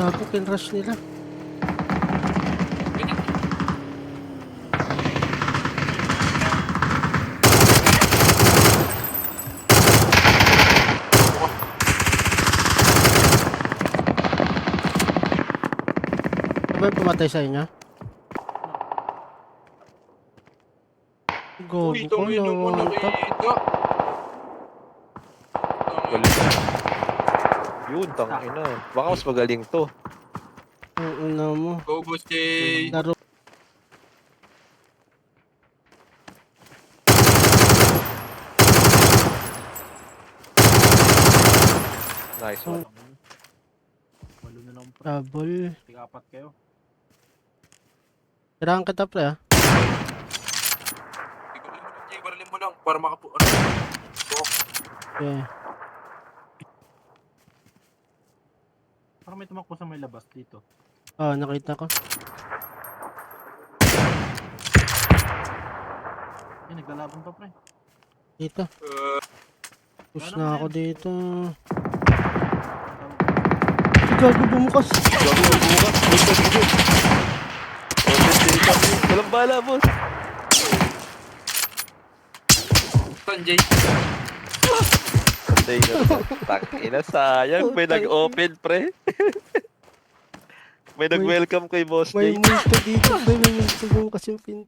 Gago, kinrush nila. Ba pumatay sa inyo? Gago Uy, ko tangin mo lang. nakita. Galing. Yun, tangina. Baka mas magaling to. Ang ina mo. Go, Boss Jay. Laro. Nice one. Walo na lang pre. Double. Tig-apat kayo. Kailangan kita pre ah. Baralin mo lang para makapu... Okay. Parang may tumakbo sa may labas dito. Ah, nakita ko. Eh, naglalaban pa pre. Dito. Push na ako dito. Gago bumukas. Gago, bukas. Walang bala, boss. Sanjay. Patay na naman. Tangina, sayang. May nag-open, pre. May nag-welcome kay Boss May Jay. multo dito. May multo bumukas yung pin.